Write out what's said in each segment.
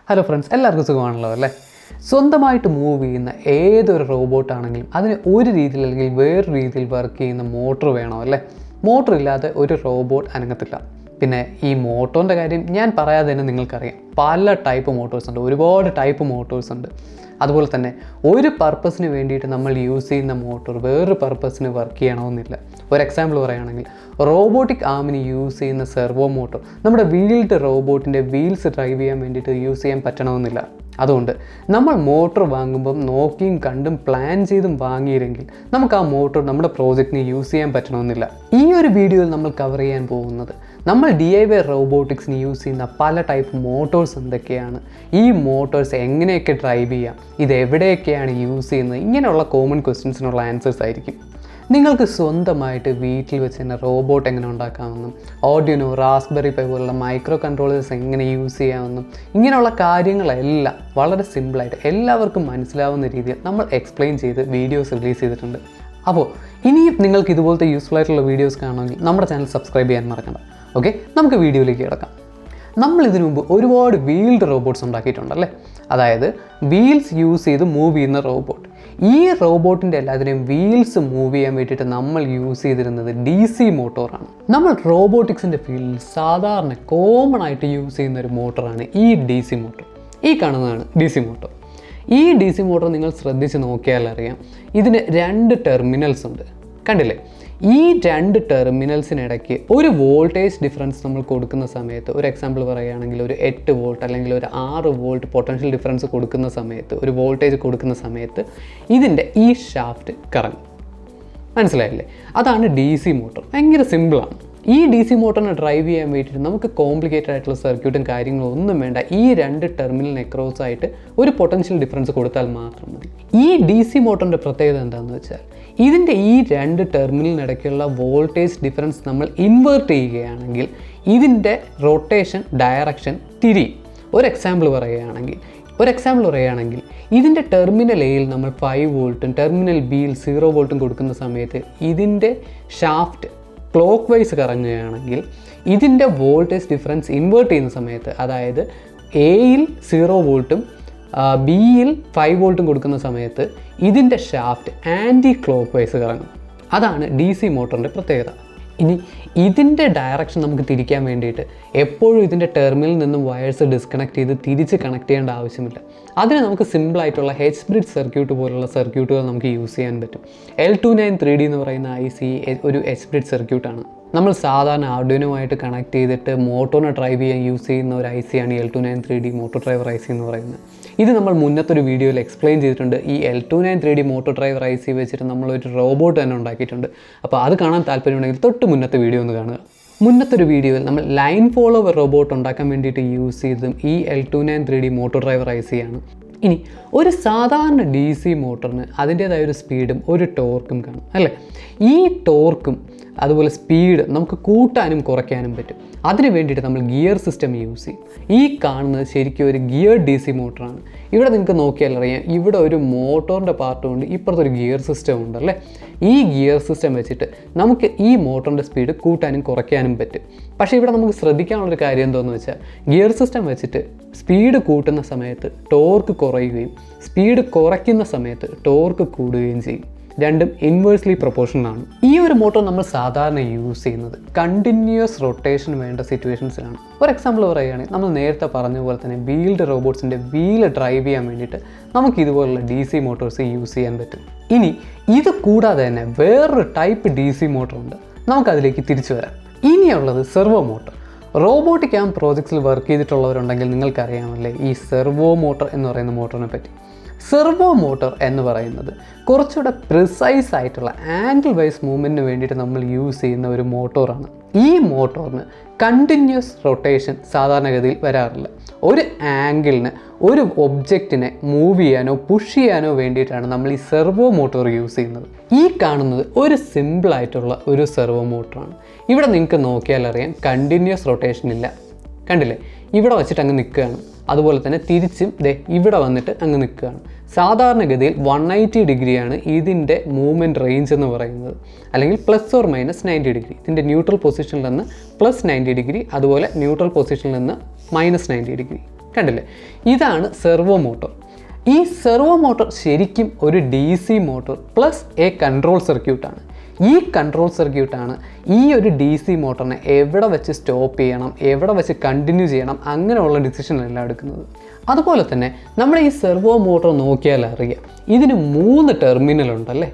Hello friends, എല്ലാവർക്കും സുഖമാണല്ലോ അല്ലേ? സ്വന്തമായിട്ട് മൂവ് ചെയ്യുന്ന ഏതൊരു റോബോട്ടാണെങ്കിലും അതിന് ഒരു രീതിയിൽ അല്ലെങ്കിൽ വേറൊരു രീതിയിൽ വർക്ക് ചെയ്യുന്ന മോട്ടർ വേണോ അല്ലേ? മോട്ടർ ഇല്ലാതെ ഒരു റോബോട്ട് അനങ്ങത്തില്ല. പിന്നെ ഈ മോട്ടോറിൻ്റെ കാര്യം ഞാൻ പറയാതെ തന്നെ നിങ്ങൾക്കറിയാം, പല ടൈപ്പ് മോട്ടോഴ്സ് ഉണ്ട്, ഒരുപാട് ടൈപ്പ് മോട്ടോഴ്സ് ഉണ്ട്. അതുപോലെ തന്നെ ഒരു പർപ്പസിന് വേണ്ടിയിട്ട് നമ്മൾ യൂസ് ചെയ്യുന്ന മോട്ടോർ വേറൊരു പർപ്പസിന് വർക്ക് ചെയ്യണമെന്നില്ല. ഒരു എക്സാമ്പിൾ പറയുകയാണെങ്കിൽ റോബോട്ടിക് ആമിന് യൂസ് ചെയ്യുന്ന സെർവോ മോട്ടോർ നമ്മുടെ വീൽഡ് റോബോട്ടിൻ്റെ വീൽസ് ഡ്രൈവ് ചെയ്യാൻ വേണ്ടിയിട്ട് യൂസ് ചെയ്യാൻ പറ്റണമെന്നില്ല. അതുകൊണ്ട് നമ്മൾ മോട്ടോർ വാങ്ങുമ്പം നോക്കിയും കണ്ടും പ്ലാൻ ചെയ്തും വാങ്ങിയില്ലെങ്കിൽ നമുക്ക് ആ മോട്ടോർ നമ്മുടെ പ്രോജക്റ്റിന് യൂസ് ചെയ്യാൻ പറ്റണമെന്നില്ല. ഈ ഒരു വീഡിയോയിൽ നമ്മൾ കവർ ചെയ്യാൻ പോകുന്നത് നമ്മൾ DIY റോബോട്ടിക്സിന് യൂസ് ചെയ്യുന്ന പല ടൈപ്പ് മോട്ടോഴ്സ് എന്തൊക്കെയാണ്, ഈ മോട്ടോഴ്സ് എങ്ങനെയൊക്കെ ഡ്രൈവ് ചെയ്യാം, ഇത് എവിടെയൊക്കെയാണ് യൂസ് ചെയ്യുന്നത്, ഇങ്ങനെയുള്ള കോമൺ ക്വസ്റ്റ്യൻസിനുള്ള ആൻസേഴ്സ് ആയിരിക്കും. നിങ്ങൾക്ക് സ്വന്തമായിട്ട് വീട്ടിൽ വെച്ച് തന്നെ റോബോട്ട് എങ്ങനെ ഉണ്ടാക്കാമെന്നും ഓർഡിനോ, റാസ്ബെറി പൈ പോലുള്ള മൈക്രോ കൺട്രോളേഴ്സ് എങ്ങനെ യൂസ് ചെയ്യാമെന്നും ഇങ്ങനെയുള്ള കാര്യങ്ങളെല്ലാം വളരെ സിമ്പിളായിട്ട് എല്ലാവർക്കും മനസ്സിലാവുന്ന രീതിയിൽ നമ്മൾ എക്സ്പ്ലെയിൻ ചെയ്ത് വീഡിയോസ് റിലീസ് ചെയ്തിട്ടുണ്ട്. അപ്പോൾ ഇനിയും നിങ്ങൾക്ക് ഇതുപോലത്തെ യൂസ്ഫുൾ ആയിട്ടുള്ള വീഡിയോസ് കാണണമെങ്കിൽ നമ്മുടെ ചാനൽ സബ്സ്ക്രൈബ് ചെയ്യാൻ മറക്കണ്ട. ഓക്കെ, നമുക്ക് വീഡിയോയിലേക്ക് കിടക്കാം. നമ്മൾ ഇതിനു മുമ്പ് ഒരുപാട് വീൽഡ് റോബോട്ട്സ് ഉണ്ടാക്കിയിട്ടുണ്ടല്ലേ, അതായത് വീൽസ് യൂസ് ചെയ്ത് മൂവ് ചെയ്യുന്ന റോബോട്ട്. ഈ റോബോട്ടിൻ്റെ എല്ലാത്തിനെയും വീൽസ് മൂവ് ചെയ്യാൻ വേണ്ടിയിട്ട് നമ്മൾ യൂസ് ചെയ്തിരുന്നത് DC മോട്ടോറാണ്. നമ്മൾ റോബോട്ടിക്സിൻ്റെ ഫീൽഡിൽ സാധാരണ കോമൺ ആയിട്ട് യൂസ് ചെയ്യുന്ന ഒരു മോട്ടറാണ് ഈ DC മോട്ടോർ. ഈ കാണുന്നതാണ് DC മോട്ടോർ. ഈ DC മോട്ടോർ നിങ്ങൾ ശ്രദ്ധിച്ച് നോക്കിയാൽ അറിയാം, ഇതിന് 2 ടെർമിനൽസ് ഉണ്ട്, കണ്ടില്ലേ? ഈ 2 ടെർമിനൽസിനിടയ്ക്ക് ഒരു വോൾട്ടേജ് ഡിഫറൻസ് നമ്മൾ കൊടുക്കുന്ന സമയത്ത്, ഒരു എക്സാമ്പിൾ പറയുകയാണെങ്കിൽ ഒരു 8 വോൾട്ട് അല്ലെങ്കിൽ ഒരു 6 വോൾട്ട് പൊട്ടൻഷ്യൽ ഡിഫറൻസ് കൊടുക്കുന്ന സമയത്ത്, ഒരു വോൾട്ടേജ് കൊടുക്കുന്ന സമയത്ത് ഇതിൻ്റെ ഈ ഷാഫ്റ്റ് കറങ്ങും. മനസ്സിലായില്ലേ? അതാണ് DC മോട്ടോർ. ഭയങ്കര സിമ്പിളാണ്. ഈ DC മോട്ടറിനെ ഡ്രൈവ് ചെയ്യാൻ വേണ്ടിയിട്ട് നമുക്ക് കോംപ്ലിക്കേറ്റഡ് ആയിട്ടുള്ള സർക്യൂട്ടും കാര്യങ്ങളും ഒന്നും വേണ്ട. ഈ 2 ടെർമിനൽ നെക്രോസ് ആയിട്ട് ഒരു പൊട്ടൻഷ്യൽ ഡിഫറൻസ് കൊടുത്താൽ മാത്രം മതി. ഈ DC മോട്ടറിൻ്റെ പ്രത്യേകത എന്താണെന്ന് വെച്ചാൽ, ഇതിൻ്റെ ഈ 2 ടെർമിനലിനിടയ്ക്കുള്ള വോൾട്ടേജ് ഡിഫറൻസ് നമ്മൾ ഇൻവേർട്ട് ചെയ്യുകയാണെങ്കിൽ ഇതിൻ്റെ റൊട്ടേഷൻ ഡയറക്ഷൻ തിരിയും. ഒരു എക്സാമ്പിൾ പറയുകയാണെങ്കിൽ ഇതിൻ്റെ ടെർമിനൽ Aയിൽ നമ്മൾ 5 വോൾട്ടും ടെർമിനൽ Bയിൽ 0 വോൾട്ടും കൊടുക്കുന്ന സമയത്ത് ഇതിൻ്റെ ഷാഫ്റ്റ് ക്ലോക്ക് വൈസ് കറങ്ങുകയാണെങ്കിൽ ഇതിൻ്റെ വോൾട്ടേജ് ഡിഫറൻസ് ഇൻവേർട്ട് ചെയ്യുന്ന സമയത്ത്, അതായത് Aയിൽ 0 വോൾട്ടും Bയിൽ 5 വോൾട്ടും കൊടുക്കുന്ന സമയത്ത് ഇതിൻ്റെ ഷാഫ്റ്റ് ആൻറ്റി ക്ലോക്ക് വൈസ് കറങ്ങും. അതാണ് DC മോട്ടറിൻ്റെ പ്രത്യേകത. ഇനി ഇതിൻ്റെ ഡയറക്ഷൻ നമുക്ക് തിരിക്കാൻ വേണ്ടിയിട്ട് എപ്പോഴും ഇതിൻ്റെ ടെർമിനലിൽ നിന്നും വയേഴ്സ് ഡിസ്കണക്ട് ചെയ്ത് തിരിച്ച് കണക്ട് ചെയ്യേണ്ട ആവശ്യമില്ല. അതിന് നമുക്ക് സിമ്പിളായിട്ടുള്ള H-ബ്രിഡ്ജ് സർക്യൂട്ട് പോലുള്ള സർക്യൂട്ടുകൾ നമുക്ക് യൂസ് ചെയ്യാൻ പറ്റും. L293D എന്ന് പറയുന്ന IC ഒരു H-ബ്രിഡ്ജ് സർക്യൂട്ടാണ്. നമ്മൾ സാധാരണ ആർഡിനോയുമായിട്ട് കണക്ട് ചെയ്തിട്ട് മോട്ടോറിനെ ഡ്രൈവ് ചെയ്യാൻ യൂസ് ചെയ്യുന്ന ഒരു IC ആണ് L293D മോട്ടോർ ഡ്രൈവർ IC എന്ന് പറയുന്നത്. ഇത് നമ്മൾ മുന്നത്തൊരു വീഡിയോയിൽ എക്സ്പ്ലെയിൻ ചെയ്തിട്ടുണ്ട്. ഈ L293D മോട്ടോർ ഡ്രൈവർ IC വെച്ചിട്ട് നമ്മളൊരു റോബോട്ട് തന്നെ ഉണ്ടാക്കിയിട്ടുണ്ട്. അപ്പോൾ അത് കാണാൻ താല്പര്യമുണ്ടെങ്കിൽ തൊട്ട് മുന്നത്തെ വീഡിയോ ഒന്ന് കാണുക. മുന്നത്തൊരു വീഡിയോയിൽ നമ്മൾ ലൈൻ ഫോളോവർ റോബോട്ട് ഉണ്ടാക്കാൻ വേണ്ടിയിട്ട് യൂസ് ചെയ്തതും ഈ L293D മോട്ടോർ ഡ്രൈവർ IC ആണ്. ഇനി ഒരു സാധാരണ DC മോട്ടറിന് അതിൻ്റേതായ ഒരു സ്പീഡും ഒരു ടോർക്കും കാണും അല്ലേ? ഈ ടോർക്കും അതുപോലെ സ്പീഡ് നമുക്ക് കൂട്ടാനും കുറയ്ക്കാനും പറ്റും. അതിന് വേണ്ടിയിട്ട് നമ്മൾ ഗിയർ സിസ്റ്റം യൂസ് ചെയ്യും. ഈ കാണുന്നത് ശരിക്കും ഒരു ഗിയർ DC മോട്ടറാണ്. ഇവിടെ നിങ്ങൾക്ക് നോക്കിയാൽ അറിയാം, ഇവിടെ ഒരു മോട്ടോറിൻ്റെ പാർട്ടും ഉണ്ട്, ഇപ്പുറത്തൊരു ഗിയർ സിസ്റ്റം ഉണ്ടല്ലേ. ഈ ഗിയർ സിസ്റ്റം വെച്ചിട്ട് നമുക്ക് ഈ മോട്ടറിൻ്റെ സ്പീഡ് കൂട്ടാനും കുറയ്ക്കാനും പറ്റും. പക്ഷേ ഇവിടെ നമുക്ക് ശ്രദ്ധിക്കാനുള്ളൊരു കാര്യം എന്താണെന്ന് വെച്ചാൽ, ഗിയർ സിസ്റ്റം വെച്ചിട്ട് സ്പീഡ് കൂട്ടുന്ന സമയത്ത് ടോർക്ക് കുറയുകയും സ്പീഡ് കുറയ്ക്കുന്ന സമയത്ത് ടോർക്ക് കൂടുകയും ചെയ്യും. രണ്ടും ഇൻവേഴ്സ്ലി പ്രൊപ്പോർഷണൽ ആണ്. ഈ ഒരു മോട്ടോർ നമ്മൾ സാധാരണ യൂസ് ചെയ്യുന്നത് കണ്ടിന്യൂസ് റൊട്ടേഷൻ വേണ്ട സിറ്റുവേഷൻസിലാണ്. ഒരു എക്സാമ്പിൾ പറയുകയാണെങ്കിൽ നമ്മൾ നേരത്തെ പറഞ്ഞ പോലെ തന്നെ വീൽഡ് റോബോട്ട്സിൻ്റെ വീല് ഡ്രൈവ് ചെയ്യാൻ വേണ്ടിയിട്ട് നമുക്ക് ഇതുപോലുള്ള DC മോട്ടോഴ്സ് യൂസ് ചെയ്യാൻ പറ്റും. ഇനി ഇത് കൂടാതെ തന്നെ വേറൊരു ടൈപ്പ് DC മോട്ടറുണ്ട്. നമുക്കതിലേക്ക് തിരിച്ചു വരാം. ഇനിയുള്ളത് സെർവോ മോട്ടർ. റോബോട്ടിക് ആം പ്രോജക്ട്സിൽ വർക്ക് ചെയ്തിട്ടുള്ളവരുണ്ടെങ്കിൽ നിങ്ങൾക്കറിയാമല്ലേ ഈ സെർവോ മോട്ടർ എന്ന് പറയുന്ന മോട്ടറിനെ പറ്റി. സെർവോ മോട്ടർ എന്ന് പറയുന്നത് കുറച്ചുകൂടെ പ്രിസൈസ് ആയിട്ടുള്ള ആംഗിൾ വൈസ് മൂവ്മെൻറ്റിന് വേണ്ടിയിട്ട് നമ്മൾ യൂസ് ചെയ്യുന്ന ഒരു മോട്ടോറാണ്. ഈ മോട്ടോറിന് കണ്ടിന്യൂസ് റൊട്ടേഷൻ സാധാരണഗതിയിൽ വരാറില്ല. ഒരു ആംഗിളിന് ഒരു ഒബ്ജക്റ്റിനെ മൂവ് ചെയ്യാനോ പുഷ് ചെയ്യാനോ വേണ്ടിയിട്ടാണ് നമ്മൾ ഈ സെർവോ മോട്ടോർ യൂസ് ചെയ്യുന്നത്. ഈ കാണുന്നത് ഒരു സിമ്പിളായിട്ടുള്ള ഒരു സെർവോ മോട്ടറാണ്. ഇവിടെ നിങ്ങൾക്ക് നോക്കിയാൽ അറിയാം, കണ്ടിന്യൂസ് റൊട്ടേഷൻ ഇല്ല, കണ്ടില്ലേ? ഇവിടെ വെച്ചിട്ട് അങ്ങ് നിൽക്കുകയാണ്. അതുപോലെ തന്നെ തിരിച്ചും ഇവിടെ വന്നിട്ട് അങ്ങ് നിൽക്കുകയാണ്. സാധാരണഗതിയിൽ 180 ഡിഗ്രിയാണ് ഇതിൻ്റെ മൂവ്മെൻറ്റ് റേഞ്ച് എന്ന് പറയുന്നത്, അല്ലെങ്കിൽ ±90 ഡിഗ്രി. ഇതിൻ്റെ ന്യൂട്രൽ പൊസിഷനിൽ നിന്ന് +90 ഡിഗ്രി, അതുപോലെ ന്യൂട്രൽ പൊസിഷനിൽ നിന്ന് -90 ഡിഗ്രി. കണ്ടില്ലേ, ഇതാണ് സെർവോ മോട്ടോർ. ഈ സെർവോ മോട്ടോർ ശരിക്കും ഒരു DC motor plus A control സർക്യൂട്ടാണ്. ഈ കൺട്രോൾ സർക്യൂട്ടാണ് ഈ ഒരു DC മോട്ടറിനെ എവിടെ വെച്ച് സ്റ്റോപ്പ് ചെയ്യണം, എവിടെ വെച്ച് കണ്ടിന്യൂ ചെയ്യണം, അങ്ങനെയുള്ള ഡിസിഷനെല്ലാം എടുക്കുന്നത്. അതുപോലെ തന്നെ നമ്മുടെ ഈ സെർവോ മോട്ടോർ നോക്കിയാൽ അറിയാം, ഇതിന് 3 ടെർമിനൽ ഉണ്ടല്ലേ.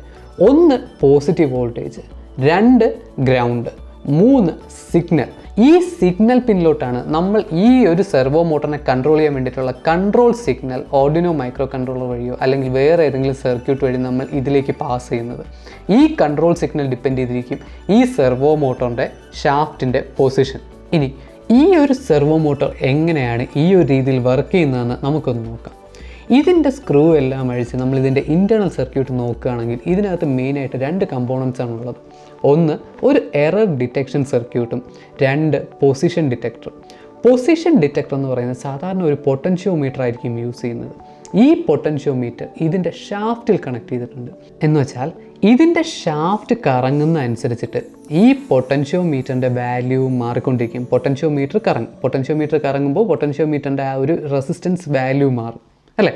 1 പോസിറ്റീവ് വോൾട്ടേജ്, 2 ഗ്രൗണ്ട്, 3 സിഗ്നൽ. ഈ സിഗ്നൽ പിന്നിലോട്ടാണ് നമ്മൾ ഈ ഒരു സെർവോ മോട്ടറിനെ കൺട്രോൾ ചെയ്യാൻ വേണ്ടിയിട്ടുള്ള control signal Arduino micro controller വഴിയോ അല്ലെങ്കിൽ വേറെ ഏതെങ്കിലും സർക്യൂട്ട് വഴി നമ്മൾ ഇതിലേക്ക് പാസ് ചെയ്യുന്നത്. ഈ കൺട്രോൾ സിഗ്നൽ ഡിപ്പെൻഡ് ചെയ്തിരിക്കും ഈ സെർവോ മോട്ടറിൻ്റെ ഷാഫ്റ്റിൻ്റെ പൊസിഷൻ. ഇനി ഈ ഒരു സെർവോ മോട്ടോർ എങ്ങനെയാണ് ഈ ഒരു രീതിയിൽ വർക്ക് ചെയ്യുന്നതെന്ന് നമുക്കൊന്ന് നോക്കാം. ഇതിൻ്റെ സ്ക്രൂ എല്ലാം അഴിച്ച് നമ്മൾ ഇതിൻ്റെ ഇൻറ്റേർണൽ സർക്യൂട്ട് നോക്കുകയാണെങ്കിൽ ഇതിനകത്ത് മെയിനായിട്ട് 2 കമ്പോണൻസ് ആണുള്ളത്. 1 ഒരു എറർ ഡിറ്റക്ഷൻ സർക്യൂട്ടും 2 പൊസിഷൻ ഡിറ്റക്ടറും. പൊസിഷൻ ഡിറ്റക്ടർ എന്ന് പറയുന്നത് സാധാരണ ഒരു പൊട്ടൻഷ്യോമീറ്റർ ആയിരിക്കും യൂസ് ചെയ്യുന്നത്. ഈ പൊട്ടൻഷ്യോമീറ്റർ ഇതിൻ്റെ ഷാഫ്റ്റിൽ കണക്ട് ചെയ്തിട്ടുണ്ട്. എന്ന് വെച്ചാൽ ഇതിൻ്റെ ഷാഫ്റ്റ് കറങ്ങുന്ന അനുസരിച്ചിട്ട് ഈ പൊട്ടൻഷ്യോമീറ്ററിൻ്റെ വാല്യൂ മാറിക്കൊണ്ടിരിക്കും. പൊട്ടൻഷ്യോമീറ്റർ കറങ്ങുമ്പോൾ പൊട്ടൻഷ്യോമീറ്ററിൻ്റെ ആ ഒരു റെസിസ്റ്റൻസ് വാല്യൂ മാറും അല്ലേ.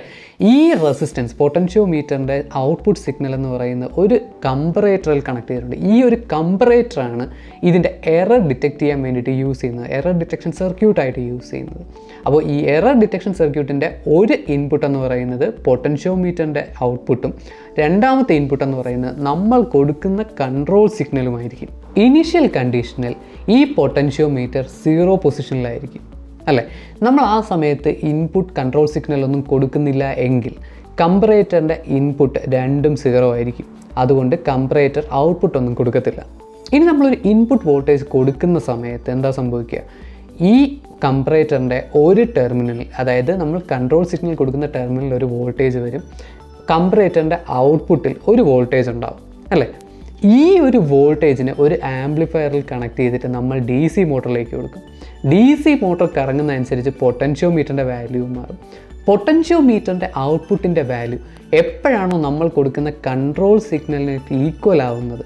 ഈ റെസിസ്റ്റൻസ് പൊട്ടൻഷ്യോമീറ്ററിൻ്റെ ഔട്ട്പുട്ട് സിഗ്നൽ എന്ന് പറയുന്ന ഒരു കമ്പറേറ്ററിൽ കണക്ട് ചെയ്തിട്ടുണ്ട്. ഈ ഒരു കമ്പറേറ്ററാണ് ഇതിൻ്റെ എറർ ഡിറ്റക്ട് ചെയ്യാൻ വേണ്ടിയിട്ട് യൂസ് ചെയ്യുന്നത്, എറർ ഡിറ്റക്ഷൻ സർക്യൂട്ടായിട്ട് യൂസ് ചെയ്യുന്നത്. അപ്പോൾ ഈ എറർ ഡിറ്റക്ഷൻ സർക്യൂട്ടിൻ്റെ ഒരു ഇൻപുട്ട് എന്ന് പറയുന്നത് പൊട്ടൻഷ്യോമീറ്ററിൻ്റെ ഔട്ട്പുട്ടും രണ്ടാമത്തെ ഇൻപുട്ട് എന്ന് പറയുന്നത് നമ്മൾ കൊടുക്കുന്ന കൺട്രോൾ സിഗ്നലുമായിരിക്കും. ഇനീഷ്യൽ കണ്ടീഷനിൽ ഈ പൊട്ടൻഷ്യോമീറ്റർ 0 പൊസിഷനിലായിരിക്കും അല്ലേ. നമ്മൾ ആ സമയത്ത് ഇൻപുട്ട് കൺട്രോൾ സിഗ്നലൊന്നും കൊടുക്കുന്നില്ല എങ്കിൽ കമ്പറേറ്ററിൻ്റെ ഇൻപുട്ട് രണ്ടും 0 ആയിരിക്കും. അതുകൊണ്ട് കമ്പറേറ്റർ ഔട്ട്പുട്ട് ഒന്നും കൊടുക്കത്തില്ല. ഇനി നമ്മളൊരു ഇൻപുട്ട് വോൾട്ടേജ് കൊടുക്കുന്ന സമയത്ത് എന്താ സംഭവിക്കുക, ഈ കമ്പറേറ്ററിൻ്റെ ഒരു ടെർമിനലിൽ, അതായത് നമ്മൾ കൺട്രോൾ സിഗ്നൽ കൊടുക്കുന്ന ടെർമിനലിൽ ഒരു വോൾട്ടേജ് വരും, കമ്പറേറ്ററിൻ്റെ ഔട്ട്പുട്ടിൽ ഒരു വോൾട്ടേജ് ഉണ്ടാവും അല്ലേ. ഈ ഒരു വോൾട്ടേജിനെ ഒരു ആംപ്ലിഫയറിൽ കണക്ട് ചെയ്തിട്ട് നമ്മൾ DC മോട്ടറിലേക്ക് കൊടുക്കും. DC മോട്ടർ കറങ്ങുന്ന അനുസരിച്ച് പൊട്ടൻഷ്യോമീറ്ററിൻ്റെ വാല്യൂ മാറും. പൊട്ടൻഷ്യോമീറ്ററിൻ്റെ ഔട്ട്പുട്ടിൻ്റെ വാല്യൂ എപ്പോഴാണോ നമ്മൾ കൊടുക്കുന്ന കൺട്രോൾ സിഗ്നലിന് ഈക്വൽ ആവുന്നത്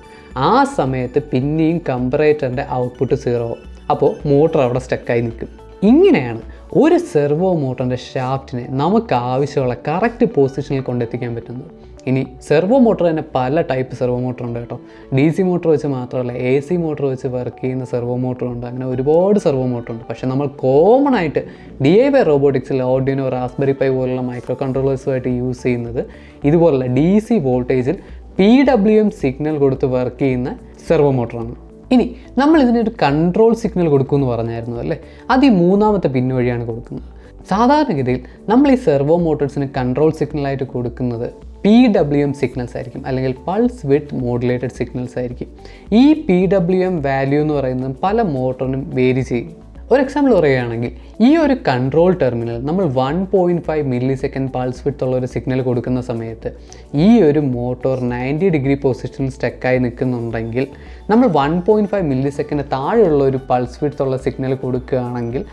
ആ സമയത്ത് പിന്നെയും കമ്പറേറ്ററിൻ്റെ ഔട്ട്പുട്ട് 0 ആവും. അപ്പോൾ മോട്ടർ അവിടെ സ്റ്റക്കായി നിൽക്കും. ഇങ്ങനെയാണ് ഒരു സെർവോ മോട്ടറിൻ്റെ ഷാഫ്റ്റിനെ നമുക്ക് ആവശ്യമുള്ള കറക്റ്റ് പൊസിഷനിൽ കൊണ്ടെത്തിക്കാൻ പറ്റുന്നത്. ഇനി സെർവോ മോട്ടർ തന്നെ പല ടൈപ്പ് സെർവോ മോട്ടർ ഉണ്ട് കേട്ടോ. DC മോട്ടർ വെച്ച് മാത്രമല്ല AC മോട്ടർ വെച്ച് വർക്ക് ചെയ്യുന്ന സെർവോ മോട്ടറുണ്ട്. അങ്ങനെ ഒരുപാട് സെർവോ മോട്ടർ ഉണ്ട്. പക്ഷേ നമ്മൾ കോമൺ ആയിട്ട് DIY റോബോട്ടിക്സിൽ ഓർഡിനോ, റാസ്ബെറി പൈ പോലുള്ള മൈക്രോ കൺട്രോളേഴ്സുമായിട്ട് യൂസ് ചെയ്യുന്നത് ഇതുപോലുള്ള DC വോൾട്ടേജിൽ PWM സിഗ്നൽ കൊടുത്ത് വർക്ക് ചെയ്യുന്ന സെർവോ മോട്ടറാണ്. ഇനി നമ്മൾ ഇതിനൊരു കൺട്രോൾ സിഗ്നൽ കൊടുക്കുമെന്ന് പറഞ്ഞായിരുന്നു അല്ലേ. അത് ഈ 3ാമത്തെ പിൻ വഴിയാണ് കൊടുക്കുന്നത്. സാധാരണഗതിയിൽ നമ്മൾ ഈ സെർവോ മോട്ടോഴ്സിന് കൺട്രോൾ സിഗ്നലായിട്ട് കൊടുക്കുന്നത് PWM സിഗ്നൽസ് ആയിരിക്കും, അല്ലെങ്കിൽ പൾസ് വിഡ്ത്ത് മോഡുലേറ്റഡ് സിഗ്നൽസ് ആയിരിക്കും. ഈ PWM വാല്യൂ എന്ന് പറയുന്നത് പല മോട്ടറിനും വേരി ചെയ്യും. ഒരു എക്സാമ്പിൾ പറയുകയാണെങ്കിൽ ഈ ഒരു കൺട്രോൾ ടെർമിനൽ നമ്മൾ 1.5 മില്ലി സെക്കൻഡ് പൾസ് വിഡ്ത്ത് ഉള്ള ഒരു സിഗ്നൽ കൊടുക്കുന്ന സമയത്ത് ഈ ഒരു മോട്ടോർ 90 ഡിഗ്രി പൊസിഷനിൽ സ്റ്റക്കായി നിൽക്കുന്നുണ്ടെങ്കിൽ നമ്മൾ 1.5 മില്ലി സെക്കൻഡ് താഴെയുള്ള ഒരു പൾസ് വിഡ്ത്ത് ഉള്ള സിഗ്നൽ കൊടുക്കുകയാണെങ്കിൽ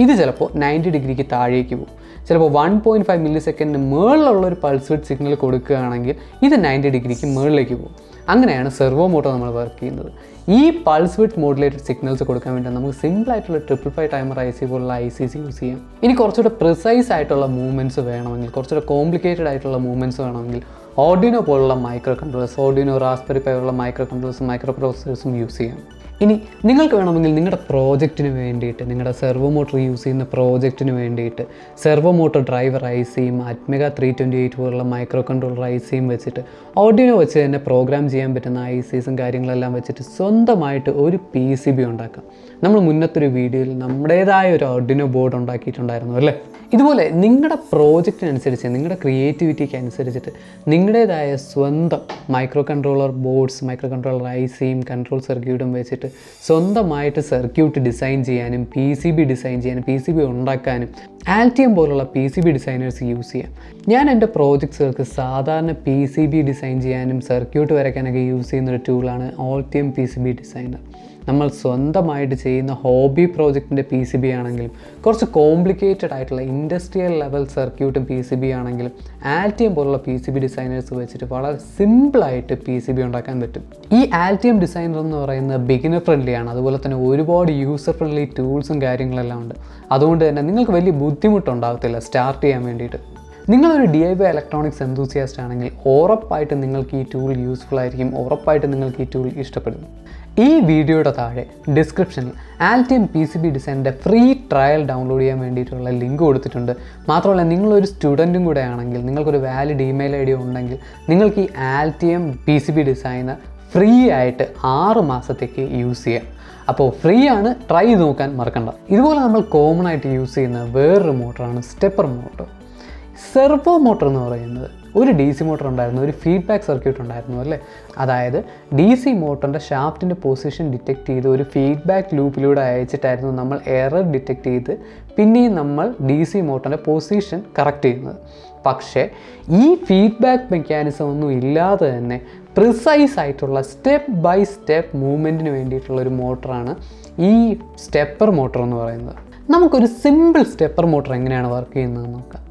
ഇത് ചിലപ്പോൾ 90 ഡിഗ്രിക്ക് താഴേക്ക് പോകും. ചിലപ്പോൾ 1.5 മില്ലി സെക്കൻഡിന് മുകളിലുള്ള ഒരു പൾസ് വിഡ്ത്ത് സിഗ്നൽ കൊടുക്കുകയാണെങ്കിൽ ഇത് 90 ഡിഗ്രിക്ക് മുകളിലേക്ക് പോകും. അങ്ങനെയാണ് സെർവോ മോട്ടോർ നമ്മൾ വർക്ക് ചെയ്യുന്നത്. ഈ പൾസ് വിഡ്ത്ത് മോഡുലേറ്റഡ് സിഗ്നൽസ് കൊടുക്കാൻ വേണ്ടി നമുക്ക് സിമ്പിളായിട്ടുള്ള 555 ടൈമർ IC പോലുള്ള ICs യൂസ് ചെയ്യാം. ഇനി കുറച്ചുകൂടെ പ്രിസൈസ് ആയിട്ടുള്ള മൂവ്മെൻറ്റ്സ് വേണമെങ്കിൽ, കുറച്ചുകൂടെ കോംപ്ലിക്കേറ്റഡ് ആയിട്ടുള്ള മൂവ്മെൻറ്റ്സ് വേണമെങ്കിൽ ഓർഡിനോ പോലുള്ള micro controllers, Arduino, raspberry pi പോലുള്ള മൈക്രോ കൺട്രോളേഴ്സും മൈക്രോ പ്രോസസ്സേഴ്സും യൂസ് ചെയ്യാം. ഇനി നിങ്ങൾക്ക് വേണമെങ്കിൽ നിങ്ങളുടെ പ്രോജക്റ്റിന് വേണ്ടിയിട്ട്, നിങ്ങളുടെ സെർവോ മോട്ടർ യൂസ് ചെയ്യുന്ന പ്രോജക്റ്റിന് വേണ്ടിയിട്ട് സെർവോ മോട്ടർ ഡ്രൈവർ ICയും അറ്റ്മെഗ 328 പോലുള്ള മൈക്രോ കൺട്രോളർ ICയും വെച്ചിട്ട് ഓർഡിനോ വെച്ച് തന്നെ പ്രോഗ്രാം ചെയ്യാൻ പറ്റുന്ന ICസും കാര്യങ്ങളെല്ലാം വെച്ചിട്ട് സ്വന്തമായിട്ട് ഒരു PCB ഉണ്ടാക്കാം. നമ്മൾ മുന്നത്തൊരു വീഡിയോയിൽ നമ്മുടേതായ ഒരു ഓർഡിനോ ബോർഡ് ഉണ്ടാക്കിയിട്ടുണ്ടായിരുന്നു അല്ലേ. ഇതുപോലെ നിങ്ങളുടെ പ്രോജക്റ്റിനനുസരിച്ച്, നിങ്ങളുടെ ക്രിയേറ്റിവിറ്റിക്ക് അനുസരിച്ചിട്ട് നിങ്ങളുടേതായ സ്വന്തം micro controller boards, micro controller ICയും കൺട്രോൾ സർക്യൂട്ടും വെച്ചിട്ട് സ്വന്തമായിട്ട് സർക്യൂട്ട് ഡിസൈൻ ചെയ്യാനും PCB ഡിസൈൻ ചെയ്യാനും PCB ഉണ്ടാക്കാനും ആൽറ്റിയം പോലുള്ള PCB ഡിസൈനേഴ്സ് യൂസ് ചെയ്യാം. ഞാൻ എൻ്റെ പ്രോജക്ട്സുകൾക്ക് സാധാരണ PCB ഡിസൈൻ ചെയ്യാനും സർക്യൂട്ട് വരയ്ക്കാനൊക്കെ യൂസ് ചെയ്യുന്നൊരു ടൂളാണ് ആൽറ്റിയം PCB ഡിസൈനർ. നമ്മൾ സ്വന്തമായിട്ട് ചെയ്യുന്ന ഹോബി പ്രോജക്റ്റിൻ്റെ PCB ആണെങ്കിലും കുറച്ച് കോംപ്ലിക്കേറ്റഡ് ആയിട്ടുള്ള ഇൻഡസ്ട്രിയൽ ലെവൽ സർക്യൂട്ടും PCB ആണെങ്കിലും ആൽറ്റിയം പോലുള്ള PCB ഡിസൈനേഴ്സ് വെച്ചിട്ട് വളരെ സിമ്പിളായിട്ട് PCB ഉണ്ടാക്കാൻ പറ്റും. ഈ ആൽറ്റിയം ഡിസൈനർ എന്ന് പറയുന്നത് ബിഗിനർ ഫ്രണ്ട്ലി ആണ്. അതുപോലെ തന്നെ ഒരുപാട് യൂസർ ഫ്രണ്ട്ലി ടൂൾസും കാര്യങ്ങളെല്ലാം ഉണ്ട്. അതുകൊണ്ട് തന്നെ നിങ്ങൾക്ക് വലിയ ബുദ്ധിമുട്ടുണ്ടാകത്തില്ല സ്റ്റാർട്ട് ചെയ്യാൻ വേണ്ടിയിട്ട്. നിങ്ങളൊരു DIY ഇലക്ട്രോണിക്സ് എന്തൂസിയാസ്റ്റ് ആണെങ്കിൽ ഉറപ്പായിട്ട് നിങ്ങൾക്ക് ഈ ടൂൾ യൂസ്ഫുൾ ആയിരിക്കും. ഉറപ്പായിട്ട് നിങ്ങൾക്ക് ഈ ടൂൾ ഇഷ്ടപ്പെടും. ഈ വീഡിയോയുടെ താഴെ ഡിസ്ക്രിപ്ഷനിൽ ആൽറ്റിയം PCB ഡിസൈനിൻ്റെ ഫ്രീ ട്രയൽ ഡൗൺലോഡ് ചെയ്യാൻ വേണ്ടിയിട്ടുള്ള ലിങ്ക് കൊടുത്തിട്ടുണ്ട്. മാത്രമല്ല നിങ്ങളൊരു സ്റ്റുഡൻറ്റും കൂടെ ആണെങ്കിൽ, നിങ്ങൾക്കൊരു വാലിഡ് ഇമെയിൽ ID ഉണ്ടെങ്കിൽ നിങ്ങൾക്ക് ഈ ആൽറ്റിയം PCB ഡിസൈനർ ഫ്രീ ആയിട്ട് 6 മാസത്തേക്ക് യൂസ് ചെയ്യാം. അപ്പോൾ ഫ്രീ ആണ്, ട്രൈ ചെയ്ത് നോക്കാൻ മറക്കണ്ട. ഇതുപോലെ നമ്മൾ കോമൺ ആയിട്ട് യൂസ് ചെയ്യുന്ന വേറൊരു മോട്ടറാണ് സ്റ്റെപ്പർ മോട്ടർ. സെർവോ മോട്ടർ എന്ന് പറയുന്നത് ഒരു DC മോട്ടർ ഉണ്ടായിരുന്നു, ഒരു ഫീഡ്ബാക്ക് സർക്യൂട്ട് ഉണ്ടായിരുന്നു അല്ലേ. അതായത് DC മോട്ടറിൻ്റെ ഷാഫ്റ്റിൻ്റെ പൊസിഷൻ ഡിറ്റക്റ്റ് ചെയ്ത് ഒരു ഫീഡ്ബാക്ക് ലൂപ്പിലൂടെ അയച്ചിട്ടായിരുന്നു നമ്മൾ എറർ ഡിറ്റക്റ്റ് ചെയ്ത് പിന്നെയും നമ്മൾ DC മോട്ടറിൻ്റെ പൊസിഷൻ കറക്റ്റ് ചെയ്യുന്നത്. പക്ഷേ ഈ ഫീഡ്ബാക്ക് മെക്കാനിസം ഒന്നും ഇല്ലാതെ തന്നെ പ്രിസൈസ് ആയിട്ടുള്ള സ്റ്റെപ്പ് ബൈ സ്റ്റെപ്പ് മൂവ്മെൻറ്റിന് വേണ്ടിയിട്ടുള്ള ഒരു മോട്ടറാണ് ഈ സ്റ്റെപ്പർ മോട്ടർ എന്ന് പറയുന്നത്. നമുക്കൊരു സിമ്പിൾ സ്റ്റെപ്പർ മോട്ടർ എങ്ങനെയാണ് വർക്ക് ചെയ്യുന്നത് നോക്കാം.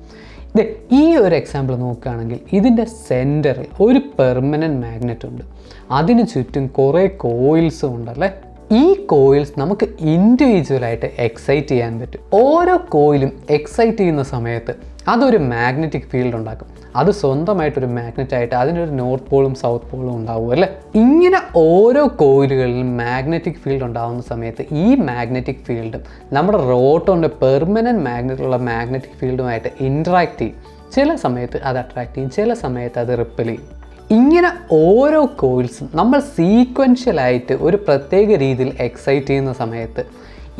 ഈ ഒരു എക്സാമ്പിൾ നോക്കുകയാണെങ്കിൽ ഇതിൻ്റെ സെൻറ്ററിൽ ഒരു പെർമനൻറ്റ് മാഗ്നറ്റ് ഉണ്ട്. അതിന് ചുറ്റും കുറേ കോയിൽസും ഉണ്ടല്ലേ. ഈ കോയിൽസ് നമുക്ക് ഇൻഡിവിജ്വലായിട്ട് എക്സൈറ്റ് ചെയ്യാൻ പറ്റും. ഓരോ കോയിലും എക്സൈറ്റ് ചെയ്യുന്ന സമയത്ത് അതൊരു മാഗ്നറ്റിക് ഫീൽഡ് ഉണ്ടാക്കും. അത് സ്വന്തമായിട്ടൊരു മാഗ്നറ്റായിട്ട് അതിനൊരു നോർത്ത് പോളും സൗത്ത് പോളും ഉണ്ടാവും അല്ലേ. ഇങ്ങനെ ഓരോ കോയിലുകളിലും മാഗ്നറ്റിക് ഫീൽഡ് ഉണ്ടാകുന്ന സമയത്ത് ഈ മാഗ്നറ്റിക് ഫീൽഡും നമ്മുടെ റോട്ടോൻ്റെ പെർമനൻറ്റ് മാഗ്നറ്റുള്ള മാഗ്നറ്റിക് ഫീൽഡുമായിട്ട് ഇൻട്രാക്ട് ചെയ്യും. ചില സമയത്ത് അത് അട്രാക്ട് ചെയ്യും, ചില സമയത്ത് അത് റിപ്പൽ ചെയ്യും. ഇങ്ങനെ ഓരോ കോയിൽസും നമ്മൾ സീക്വൻഷ്യലായിട്ട് ഒരു പ്രത്യേക രീതിയിൽ എക്സൈറ്റ് ചെയ്യുന്ന സമയത്ത്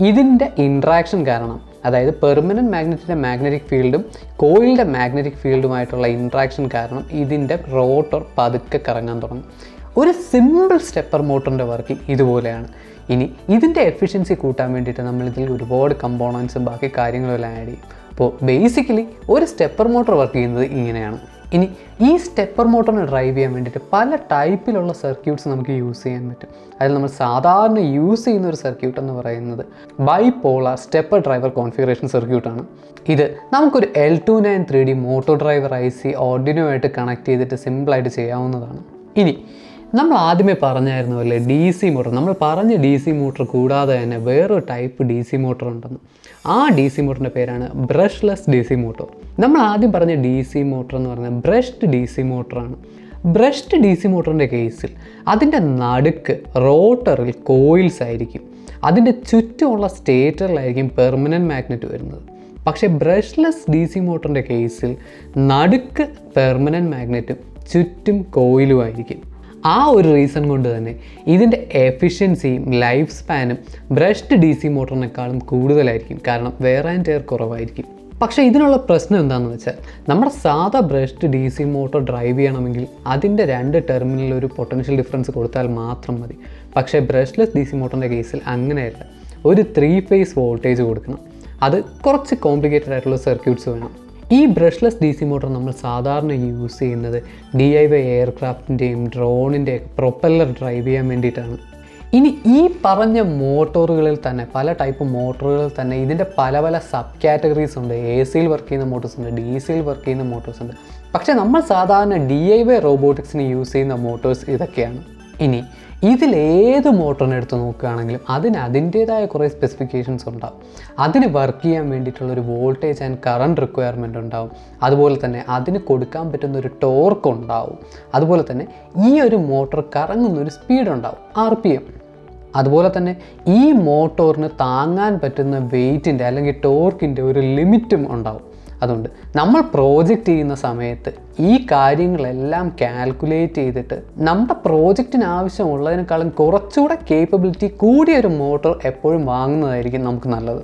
ഇതിൻ്റെ ഇൻട്രാക്ഷൻ കാരണം, അതായത് പെർമനൻറ്റ് മാഗ്നറ്റിൻ്റെ മാഗ്നറ്റിക് ഫീൽഡും കോയിലിൻ്റെ മാഗ്നറ്റിക് ഫീൽഡുമായിട്ടുള്ള ഇൻട്രാക്ഷൻ കാരണം ഇതിൻ്റെ റോട്ടർ പതുക്കെ കറങ്ങാൻ തുടങ്ങും. ഒരു സിമ്പിൾ സ്റ്റെപ്പർ മോട്ടറിൻ്റെ വർക്കിംഗ് ഇതുപോലെയാണ്. ഇനി ഇതിൻ്റെ എഫിഷ്യൻസി കൂട്ടാൻ വേണ്ടിയിട്ട് നമ്മളിതിൽ ഒരുപാട് കമ്പോണൻസും ബാക്കി കാര്യങ്ങളെല്ലാം ആഡ് ചെയ്യും. അപ്പോൾ ബേസിക്കലി ഒരു സ്റ്റെപ്പർ മോട്ടർ വർക്ക് ചെയ്യുന്നത് ഇങ്ങനെയാണ്. ഇനി ഈ സ്റ്റെപ്പർ മോട്ടറിനെ ഡ്രൈവ് ചെയ്യാൻ വേണ്ടിയിട്ട് പല ടൈപ്പിലുള്ള സർക്യൂട്ട്സ് നമുക്ക് യൂസ് ചെയ്യാൻ പറ്റും. അതിൽ നമ്മൾ സാധാരണ യൂസ് ചെയ്യുന്ന ഒരു സർക്യൂട്ട് എന്ന് പറയുന്നത് ബൈപോളാർ സ്റ്റെപ്പർ ഡ്രൈവർ കോൺഫിഗറേഷൻ സർക്യൂട്ടാണ്. ഇത് നമുക്കൊരു L293D മോട്ടോ ഡ്രൈവർ IC ഓർഡിനോയായിട്ട് കണക്ട് ചെയ്തിട്ട് സിമ്പിളായിട്ട് ചെയ്യാവുന്നതാണ്. ഇനി നമ്മൾ ആദ്യമേ പറഞ്ഞായിരുന്നു അല്ലേ DC മോട്ടർ. നമ്മൾ പറഞ്ഞ DC മോട്ടർ കൂടാതെ തന്നെ വേറൊരു ടൈപ്പ് DC മോട്ടർ ഉണ്ടെന്ന്. ആ DC മോട്ടറിൻ്റെ പേരാണ് ബ്രഷ്ലെസ് DC മോട്ടോർ. നമ്മൾ ആദ്യം പറഞ്ഞ DC മോട്ടർ എന്ന് പറഞ്ഞാൽ ബ്രഷ്ഡ് DC മോട്ടറാണ്. ബ്രഷ്ഡ് DC മോട്ടറിൻ്റെ കേസിൽ അതിൻ്റെ നടുക്ക് റോട്ടറിൽ കോയിൽസ് ആയിരിക്കും. അതിൻ്റെ ചുറ്റുമുള്ള സ്റ്റേറ്ററിലായിരിക്കും പെർമനൻറ്റ് മാഗ്നറ്റ് വരുന്നത്. പക്ഷേ ബ്രഷ്ലെസ് DC മോട്ടറിൻ്റെ കേസിൽ നടുക്ക് പെർമനൻറ്റ് മാഗ്നറ്റും ചുറ്റും കോയിലും ആയിരിക്കും. ആ ഒരു റീസൺ കൊണ്ട് തന്നെ ഇതിൻ്റെ എഫിഷ്യൻസിയും ലൈഫ് സ്പാനും ബ്രഷ്ഡ് DC മോട്ടറിനേക്കാളും കൂടുതലായിരിക്കും. കാരണം വെയർ ആൻഡ് ടയർ കുറവായിരിക്കും. പക്ഷേ ഇതിനുള്ള പ്രശ്നം എന്താണെന്ന് വെച്ചാൽ നമ്മുടെ സാധാ ബ്രഷ്ഡ് DC മോട്ടോർ ഡ്രൈവ് ചെയ്യണമെങ്കിൽ അതിൻ്റെ 2 ടെർമിനലിൽ ഒരു പൊട്ടൻഷ്യൽ ഡിഫറൻസ് കൊടുത്താൽ മാത്രം മതി. പക്ഷേ ബ്രഷ്ലെസ് DC മോട്ടറിൻ്റെ കേസിൽ അങ്ങനെയല്ല. ഒരു 3 ഫേസ് വോൾട്ടേജ് കൊടുക്കണം. അത് കുറച്ച് കോംപ്ലിക്കേറ്റഡ് ആയിട്ടുള്ള സർക്യൂട്ട്സ് വേണം. ഈ ബ്രഷ്ലെസ് DC മോട്ടർ നമ്മൾ സാധാരണ യൂസ് ചെയ്യുന്നത് DIY എയർക്രാഫ്റ്റിൻ്റെയും ഡ്രോണിൻ്റെയും പ്രൊപ്പല്ലർ ഡ്രൈവ് ചെയ്യാൻ വേണ്ടിയിട്ടാണ്. ഇനി ഈ പറഞ്ഞ മോട്ടോറുകളിൽ തന്നെ പല ടൈപ്പ് മോട്ടോറുകളിൽ തന്നെ ഇതിൻ്റെ പല പല സബ് കാറ്റഗറീസ് ഉണ്ട്. AC-യിൽ വർക്ക് ചെയ്യുന്ന മോട്ടോഴ്സ് ഉണ്ട്, DC-യിൽ വർക്ക് ചെയ്യുന്ന മോട്ടോഴ്സ് ഉണ്ട്. പക്ഷേ നമ്മൾ സാധാരണ DIY റോബോട്ടിക്സിന് യൂസ് ചെയ്യുന്ന മോട്ടോഴ്സ് ഇതൊക്കെയാണ്. ഇനി ഇതിലേത് മോട്ടറിനെ എടുത്ത് നോക്കുകയാണെങ്കിലും അതിന് അതിൻ്റേതായ കുറേ സ്പെസിഫിക്കേഷൻസ് ഉണ്ടാവും. അതിന് വർക്ക് ചെയ്യാൻ വേണ്ടിയിട്ടുള്ളൊരു വോൾട്ടേജ് ആൻഡ് കറണ്ട് റിക്വയർമെൻറ്റ് ഉണ്ടാവും. അതുപോലെ തന്നെ അതിന് കൊടുക്കാൻ പറ്റുന്ന ഒരു ടോർക്ക് ഉണ്ടാവും. അതുപോലെ തന്നെ ഈ ഒരു മോട്ടോർ കറങ്ങുന്നൊരു സ്പീഡ് ഉണ്ടാവും, RPM. അതുപോലെ തന്നെ ഈ മോട്ടോറിന് താങ്ങാൻ പറ്റുന്ന വെയ്റ്റിൻ്റെ അല്ലെങ്കിൽ ടോർക്കിൻ്റെ ഒരു ലിമിറ്റും ഉണ്ടാവും. അതുകൊണ്ട് നമ്മൾ പ്രോജക്റ്റ് ചെയ്യുന്ന സമയത്ത് ഈ കാര്യങ്ങളെല്ലാം കാൽക്കുലേറ്റ് ചെയ്തിട്ട് നമ്മുടെ പ്രോജക്റ്റിന് ആവശ്യമുള്ളതിനേക്കാളും കുറച്ചുകൂടെ കേപ്പബിലിറ്റി കൂടിയൊരു മോട്ടോർ എപ്പോഴും വാങ്ങുന്നതായിരിക്കും നമുക്ക് നല്ലത്.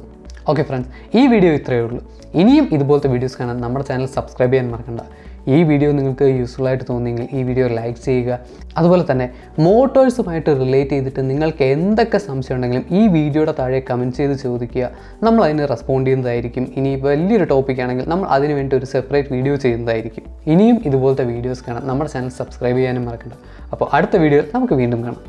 ഓക്കെ ഫ്രണ്ട്സ്, ഈ വീഡിയോ ഇത്രയേ ഉള്ളൂ. ഇനിയും ഇതുപോലത്തെ വീഡിയോസ് കാണാൻ നമ്മുടെ ചാനൽ സബ്സ്ക്രൈബ് ചെയ്യാൻ മറക്കണ്ട. ഈ വീഡിയോ നിങ്ങൾക്ക് യൂസ്ഫുൾ ആയിട്ട് തോന്നിയെങ്കിൽ ഈ വീഡിയോ ലൈക്ക് ചെയ്യുക. അതുപോലെ തന്നെ മോട്ടോഴ്സുമായിട്ട് റിലേറ്റ് ചെയ്തിട്ട് നിങ്ങൾക്ക് എന്തൊക്കെ സംശയം ഉണ്ടെങ്കിലും ഈ വീഡിയോയുടെ താഴെ കമൻറ്റ് ചെയ്ത് ചോദിക്കുക. നമ്മൾ അതിന് റെസ്പോണ്ട് ചെയ്യുന്നതായിരിക്കും. ഇനി വലിയൊരു ടോപ്പിക് ആണെങ്കിൽ നമ്മൾ അതിന് വേണ്ടി ഒരു സെപ്പറേറ്റ് വീഡിയോ ചെയ്യുന്നതായിരിക്കും. ഇനിയും ഇതുപോലത്തെ വീഡിയോസ് കാണാൻ നമ്മുടെ ചാനൽ സബ്സ്ക്രൈബ് ചെയ്യാനും മറക്കണ്ട. അപ്പോൾ അടുത്ത വീഡിയോയിൽ നമുക്ക് വീണ്ടും കാണാം.